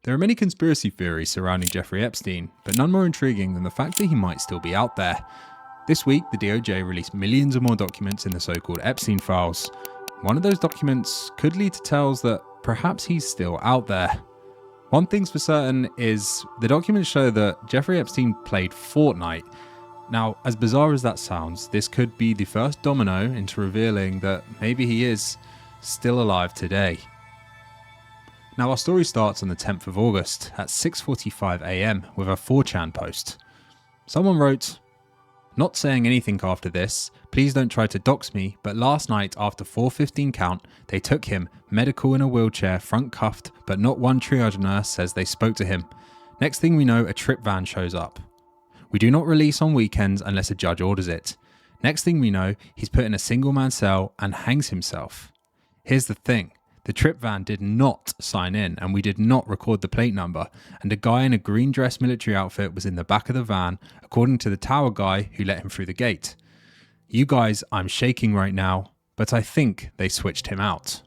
There are many conspiracy theories surrounding Jeffrey Epstein, but none more intriguing than the fact that he might still be out there. This week, the DOJ released millions of more documents in the so-called Epstein files. One of those documents could lead to tales that perhaps he's still out there. One thing's for certain is the documents show that Jeffrey Epstein played Fortnite. Now, as bizarre as that sounds, this could be the first domino into revealing that maybe he is still alive today. Now, our story starts on the 10th of August at 6:45 AM with a 4chan post. Someone wrote, "Not saying anything after this, please don't try to dox me, but last night after 4:15 count, they took him, medical in a wheelchair, front cuffed, but not one triage nurse says they spoke to him. Next thing we know, a trip van shows up. We do not release on weekends unless a judge orders it. Next thing we know, he's put in a single man cell and hangs himself. Here's the thing. The trip van did not sign in and we did not record the plate number, and a guy in a green dress military outfit was in the back of the van, according to the tower guy who let him through the gate. You guys, I'm shaking right now, but I think they switched him out."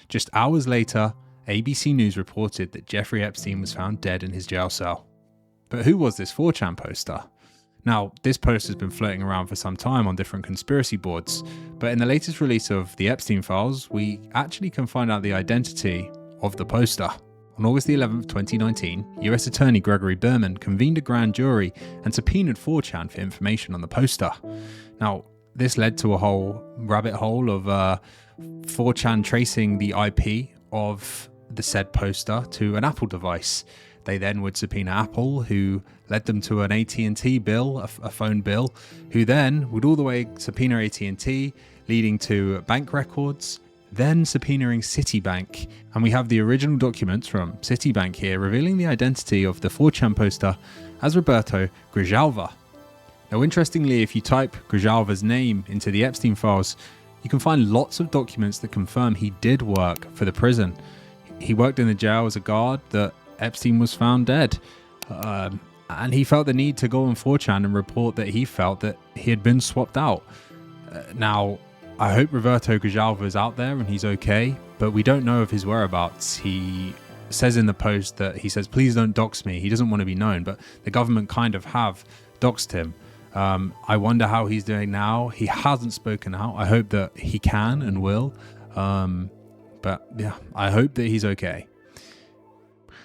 Just hours later, ABC News reported that Jeffrey Epstein was found dead in his jail cell. But who was this 4chan poster? Now, this post has been floating around for some time on different conspiracy boards, but in the latest release of the Epstein files, we actually can find out the identity of the poster. On August the 11th, 2019, US Attorney Gregory Berman convened a grand jury and subpoenaed 4chan for information on the poster. Now, this led to a whole rabbit hole of 4chan tracing the IP of the said poster to an Apple device. They then would subpoena Apple, who led them to an AT&T bill, a phone bill, who then would all the way subpoena AT&T, leading to bank records, then subpoenaing Citibank. And we have the original documents from Citibank here revealing the identity of the 4chan poster as Roberto Grijalva. Now, interestingly, if you type Grijalva's name into the Epstein files, you can find lots of documents that confirm he did work for the prison. He worked in the jail as a guard that Epstein was found dead. And he felt the need to go on 4chan and report that he felt that he had been swapped out. Now, I hope Roberto Grijalva is out there and he's okay, but we don't know of his whereabouts. He says in the post that he says, "Please don't dox me." He doesn't want to be known, but the government kind of have doxed him. I wonder how he's doing now. He hasn't spoken out. I hope that he can and will. But yeah, I hope that he's okay.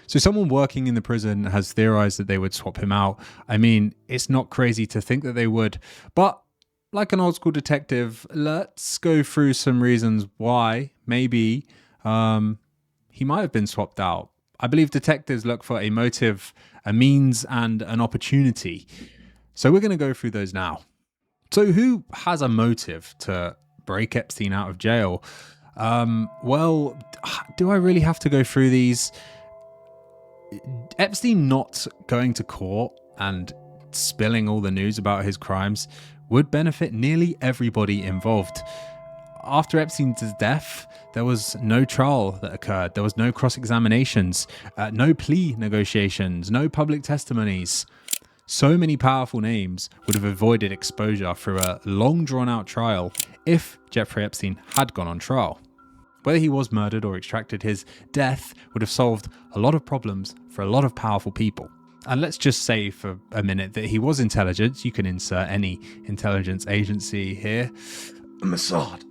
So someone working in the prison has theorized that they would swap him out. I mean, it's not crazy to think that they would, but like an old school detective, let's go through some reasons why maybe he might have been swapped out. I believe detectives look for a motive, a means, and an opportunity. So we're going to go through those now. So who has a motive to break Epstein out of jail? Well, do I really have to go through these? Epstein not going to court and spilling all the news about his crimes would benefit nearly everybody involved. After Epstein's death, there was no trial that occurred. There was no cross-examinations, no plea negotiations, no public testimonies. So many powerful names would have avoided exposure through a long drawn-out trial if Jeffrey Epstein had gone on trial. Whether he was murdered or extracted, his death would have solved a lot of problems for a lot of powerful people. And let's just say for a minute that he was intelligent. You can insert any intelligence agency here. Mossad.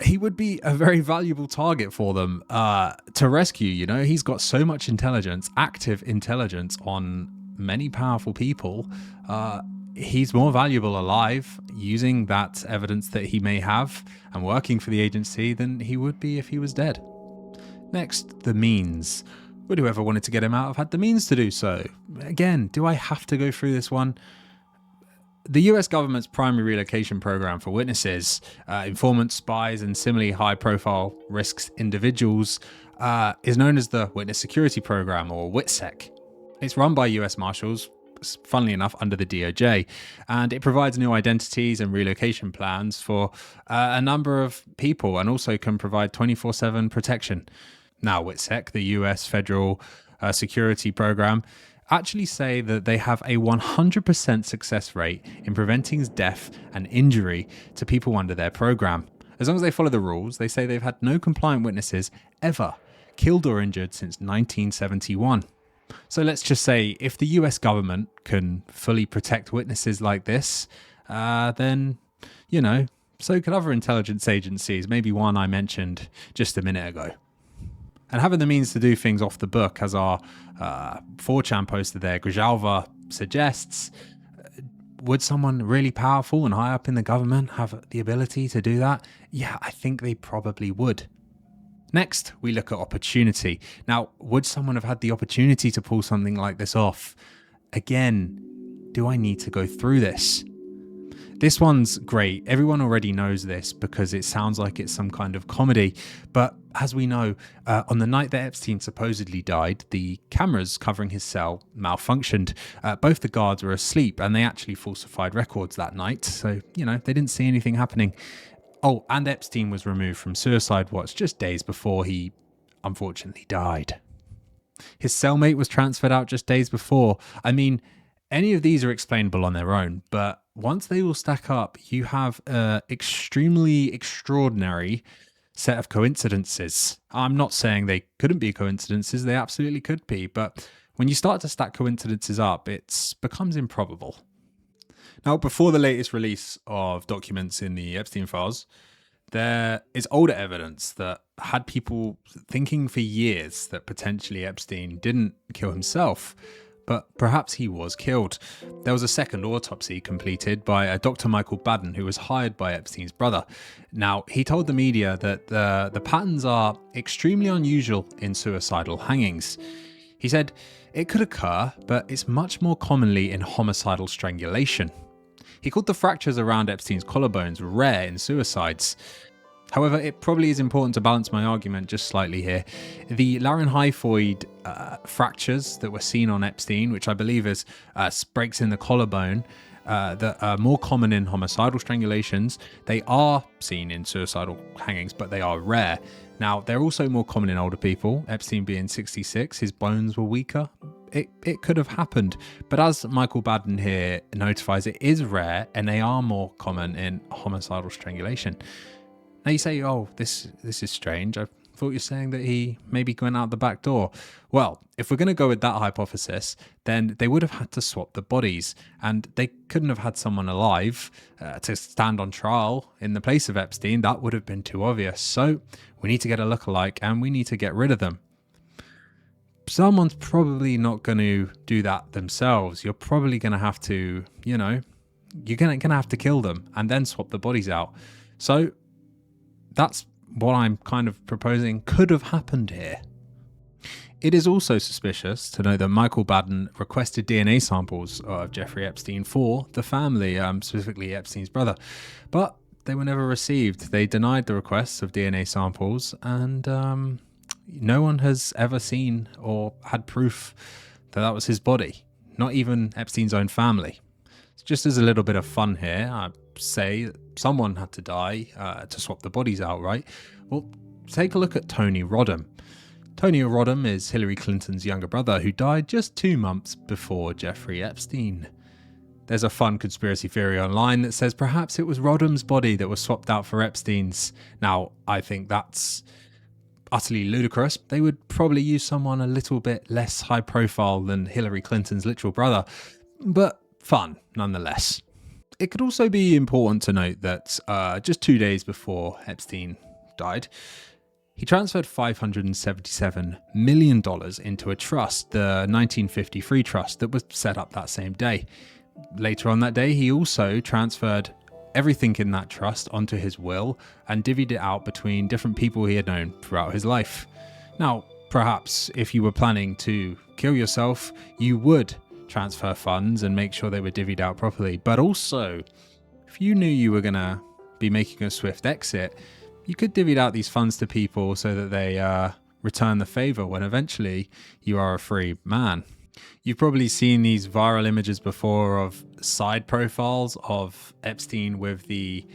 He would be a very valuable target for them to rescue. You know, he's got so much intelligence, active intelligence on many powerful people. He's more valuable alive using that evidence that he may have and working for the agency than he would be if he was dead. Next, the means. Would whoever wanted to get him out have had the means to do so? Again, do I have to go through this one? The US government's primary relocation program for witnesses, informants, spies, and similarly high-profile risks individuals is known as the Witness Security Program, or WITSEC. It's run by US Marshals, funnily enough, under the DOJ, and it provides new identities and relocation plans for a number of people and also can provide 24/7 protection. Now, WITSEC, the US Federal Security Program, actually say that they have a 100% success rate in preventing death and injury to people under their program. As long as they follow the rules, they say they've had no compliant witnesses ever killed or injured since 1971. So let's just say if the US government can fully protect witnesses like this, then, so could other intelligence agencies, maybe one I mentioned just a minute ago. And having the means to do things off the book, as our 4chan poster there, Grijalva, suggests, would someone really powerful and high up in the government have the ability to do that? Yeah, I think they probably would. Next, we look at opportunity. Now, would someone have had the opportunity to pull something like this off? Again, do I need to go through this? This one's great. Everyone already knows this because it sounds like it's some kind of comedy. But as we know, on the night that Epstein supposedly died, the cameras covering his cell malfunctioned. Both the guards were asleep and they actually falsified records that night. So, they didn't see anything happening. Oh, and Epstein was removed from suicide watch just days before he unfortunately died. His cellmate was transferred out just days before. I mean, any of these are explainable on their own, but once they all stack up, you have an extremely extraordinary set of coincidences. I'm not saying they couldn't be coincidences, they absolutely could be, but when you start to stack coincidences up, it becomes improbable. Now, before the latest release of documents in the Epstein files, there is older evidence that had people thinking for years that potentially Epstein didn't kill himself, but perhaps he was killed. There was a second autopsy completed by a Dr. Michael Baden, who was hired by Epstein's brother. Now, he told the media that the patterns are extremely unusual in suicidal hangings. He said it could occur, but it's much more commonly in homicidal strangulation. He called the fractures around Epstein's collarbones rare in suicides. However, it probably is important to balance my argument just slightly here. The laryngohyphoid fractures that were seen on Epstein, which I believe is breaks in the collarbone, that are more common in homicidal strangulations, they are seen in suicidal hangings, but they are rare. Now, they're also more common in older people. Epstein being 66, his bones were weaker. It could have happened, but as Michael Baden here notifies, it is rare and they are more common in homicidal strangulation. Now you say, oh, this is strange. I thought you're saying that he maybe went out the back door. Well, if we're going to go with that hypothesis, then they would have had to swap the bodies, and they couldn't have had someone alive to stand on trial in the place of Epstein. That would have been too obvious. So we need to get a lookalike and we need to get rid of them. Someone's probably not going to do that themselves. You're probably going to have to, you're going to have to kill them and then swap the bodies out. So that's what I'm kind of proposing could have happened here. It is also suspicious to know that Michael Baden requested DNA samples of Jeffrey Epstein for the family, specifically Epstein's brother, but they were never received. They denied the requests of DNA samples, and no one has ever seen or had proof that that was his body, not even Epstein's own family. Just as a little bit of fun here, I'd say someone had to die to swap the bodies out, right? Well, take a look at Tony Rodham. Tony Rodham is Hillary Clinton's younger brother who died just 2 months before Jeffrey Epstein. There's a fun conspiracy theory online that says perhaps it was Rodham's body that was swapped out for Epstein's. Now, I think that's utterly ludicrous. They would probably use someone a little bit less high profile than Hillary Clinton's literal brother, but fun nonetheless. It could also be important to note that just 2 days before Epstein died, he transferred $577 million into a trust, the 1953 trust that was set up that same day. Later on that day, he also transferred everything in that trust onto his will and divvied it out between different people he had known throughout his life. Now, perhaps if you were planning to kill yourself, you would transfer funds and make sure they were divvied out properly. But also, if you knew you were going to be making a swift exit, you could divvy out these funds to people so that they return the favor when eventually you are a free man. You've probably seen these viral images before of side profiles of Epstein with the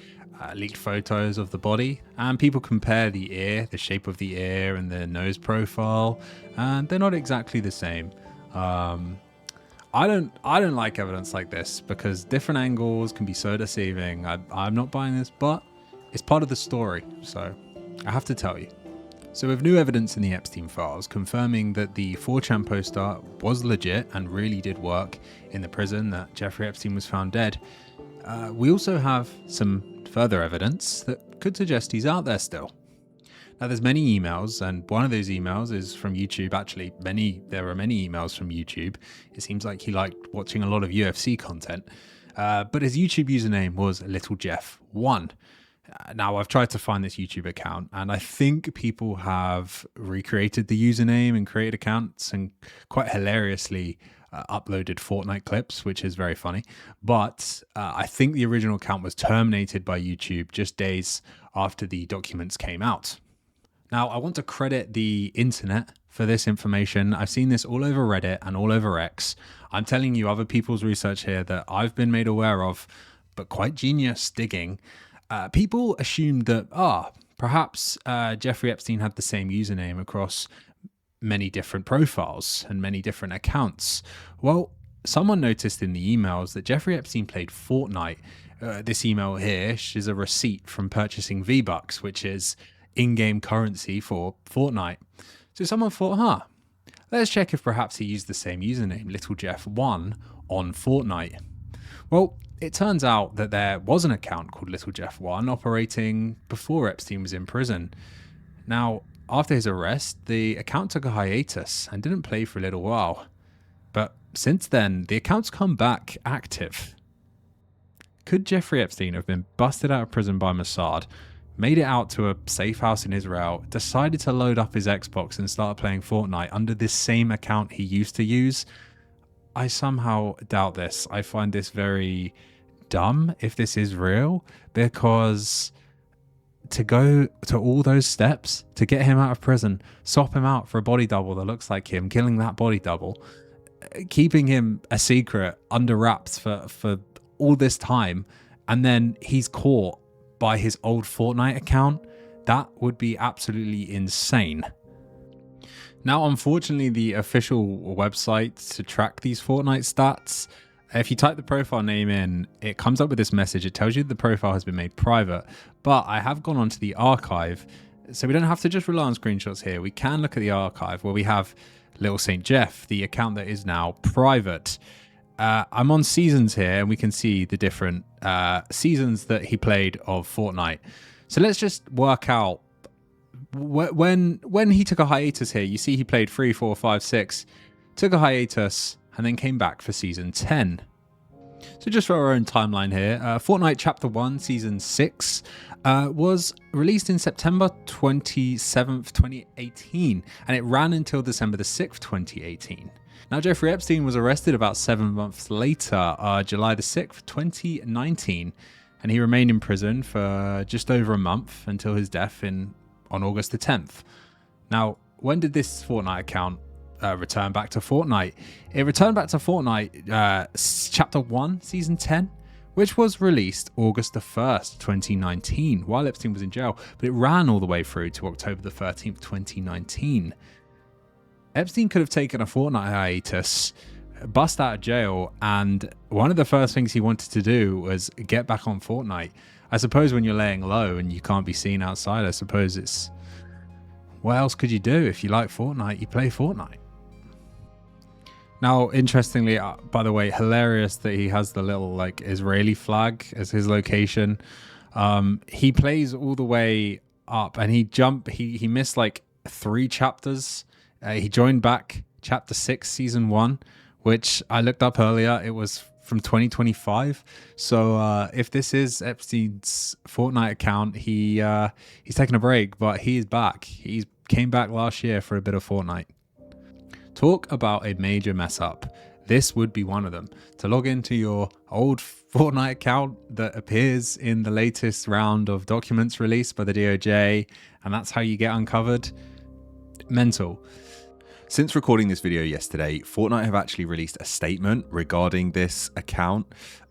leaked photos of the body, and people compare the ear, the shape of the ear and the nose profile, and they're not exactly the same. I don't like evidence like this because different angles can be so deceiving. I'm not buying this, but it's part of the story, so I have to tell you. So with new evidence in the Epstein files confirming that the 4chan poster was legit and really did work in the prison that Jeffrey Epstein was found dead, we also have some further evidence that could suggest he's out there still. Now there's many emails, and one of those emails is from YouTube. Actually, there are many emails from YouTube. It seems like he liked watching a lot of UFC content, but his YouTube username was LittleJeff1. Now, I've tried to find this YouTube account, and I think people have recreated the username and created accounts and quite hilariously uploaded Fortnite clips, which is very funny. But I think the original account was terminated by YouTube just days after the documents came out. Now, I want to credit the internet for this information. I've seen this all over Reddit and all over X. I'm telling you other people's research here that I've been made aware of, but quite genius digging. People assumed that, perhaps Jeffrey Epstein had the same username across many different profiles and many different accounts. Well, someone noticed in the emails that Jeffrey Epstein played Fortnite. This email here is a receipt from purchasing V-Bucks, which is in-game currency for Fortnite. So someone thought, let's check if perhaps he used the same username, LittleJeff1, on Fortnite. Well, it turns out that there was an account called LittleJeff1 operating before Epstein was in prison. Now, after his arrest, the account took a hiatus and didn't play for a little while. But since then, the account's come back active. Could Jeffrey Epstein have been busted out of prison by Mossad, made it out to a safe house in Israel, decided to load up his Xbox and start playing Fortnite under this same account he used to use? I somehow doubt this. I find this very dumb if this is real, because to go to all those steps to get him out of prison, swap him out for a body double that looks like him, killing that body double, keeping him a secret under wraps for all this time, and then he's caught by his old Fortnite account, that would be absolutely insane. Now, unfortunately, the official website to track these Fortnite stats, if you type the profile name in, it comes up with this message. It tells you the profile has been made private, but I have gone onto the archive, so we don't have to just rely on screenshots here. We can look at the archive where we have Little Saint Jeff, the account that is now private. I'm on seasons here, and we can see the different seasons that he played of Fortnite. So let's just work out when he took a hiatus here. You see he played 3, 4, 5, 6, took a hiatus, and then came back for Season 10. So just for our own timeline here, Fortnite Chapter 1, Season 6 was released in September 27th, 2018, and it ran until December the 6th, 2018. Now, Jeffrey Epstein was arrested about 7 months later, July the 6th, 2019, and he remained in prison for just over a month until his death on August the 10th. Now, when did this Fortnite account return back to Fortnite? It returned back to Fortnite Chapter 1, Season 10, which was released August the 1st, 2019, while Epstein was in jail, but it ran all the way through to October the 13th, 2019. Epstein could have taken a Fortnite hiatus, bust out of jail, and one of the first things he wanted to do was get back on Fortnite. I suppose when you're laying low and you can't be seen outside, I suppose it's... what else could you do? If you like Fortnite, you play Fortnite. Now, interestingly, by the way, hilarious that he has the little Israeli flag as his location. He plays all the way up, and he missed 3 chapters. He joined back Chapter 6, Season 1, which I looked up earlier. It was from 2025. So if this is Epstein's Fortnite account, he's taking a break, but he is back. He came back last year for a bit of Fortnite. Talk about a major mess up. This would be one of them. To log into your old Fortnite account that appears in the latest round of documents released by the DOJ, and that's how you get uncovered. Mental. Since recording this video yesterday, Fortnite have actually released a statement regarding this account.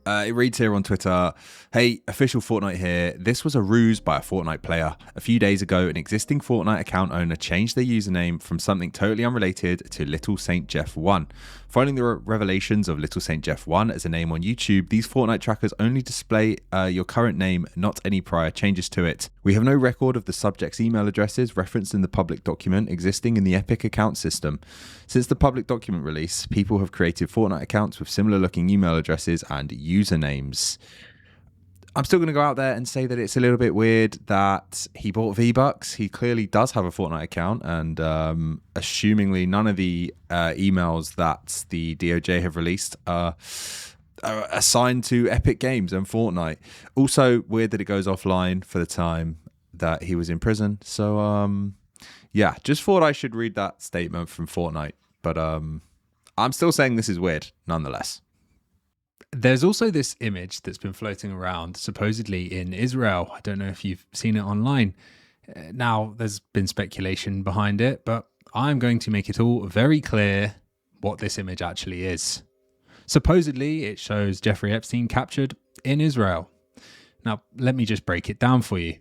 It reads here on Twitter, "Hey, official Fortnite here. This was a ruse by a Fortnite player. A few days ago, an existing Fortnite account owner changed their username from something totally unrelated to Little Saint Jeff 1. Following the revelations of Little Saint Jeff 1 as a name on YouTube, these Fortnite trackers only display your current name, not any prior changes to it. We have no record of the subject's email addresses referenced in the public document existing in the Epic account system. Since the public document release, people have created Fortnite accounts with similar looking email addresses and usernames." I'm still going to go out there and say that it's a little bit weird that he bought V-Bucks. He clearly does have a Fortnite account, and assumingly none of the emails that the DOJ have released are assigned to Epic Games and Fortnite. Also weird that it goes offline for the time that he was in prison. So yeah, just thought I should read that statement from Fortnite. But I'm still saying this is weird nonetheless. There's also this image that's been floating around, supposedly in Israel. I don't know if you've seen it online. Now, there's been speculation behind it, but I'm going to make it all very clear what this image actually is. Supposedly, it shows Jeffrey Epstein captured in Israel. Now, let me just break it down for you.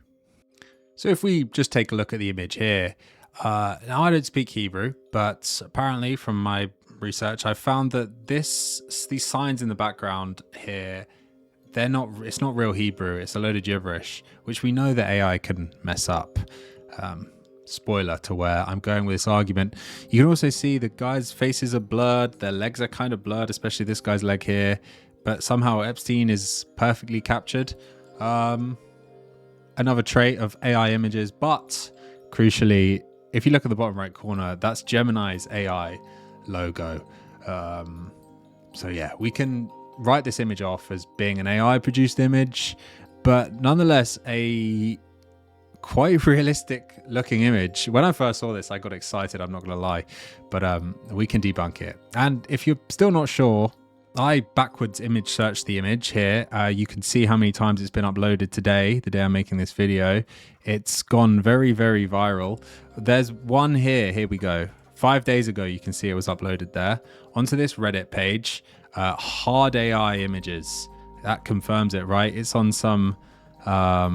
So if we just take a look at the image here, now I don't speak Hebrew, but apparently from my research, I found that these signs in the background here, it's not real Hebrew, it's a load of gibberish, which we know that AI can mess up. Spoiler to where I'm going with this argument. You can also see the guys' faces are blurred, their legs are kind of blurred, especially this guy's leg here, but somehow Epstein is perfectly captured. Another trait of AI images, but crucially, if you look at the bottom right corner, that's Gemini's AI logo. So yeah, we can write this image off as being an AI produced image, but nonetheless a quite realistic looking image. When I first saw this, I got excited, I'm not gonna lie, but we can debunk it. And if you're still not sure, I backwards image searched the image here. You can see how many times it's been uploaded today, the day I'm making this video. It's gone very, very viral. There's one here we go. 5 days ago, you can see it was uploaded there onto this Reddit page. Hard AI images. That confirms it, right? It's on some, I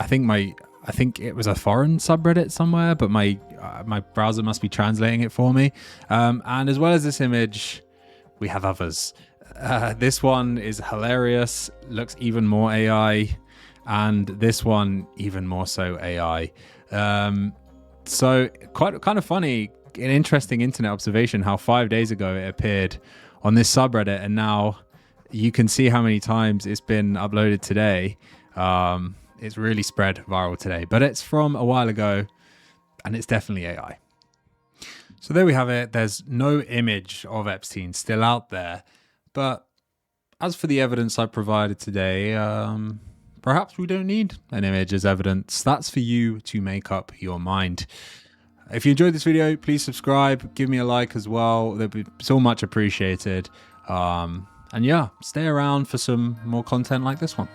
think it was a foreign subreddit somewhere, but my browser must be translating it for me. And as well as this image, we have others. This one is hilarious, looks even more AI, and this one even more so AI. So kind of funny, an interesting internet observation how 5 days ago it appeared on this subreddit, and now you can see how many times it's been uploaded today. It's really spread viral today, but it's from a while ago, and it's definitely AI. So there we have it. There's no image of Epstein still out there, but as for the evidence I provided today, perhaps we don't need an image as evidence. That's for you to make up your mind. If you enjoyed this video, please subscribe, give me a like as well. That'd be so much appreciated. And yeah, stay around for some more content like this one.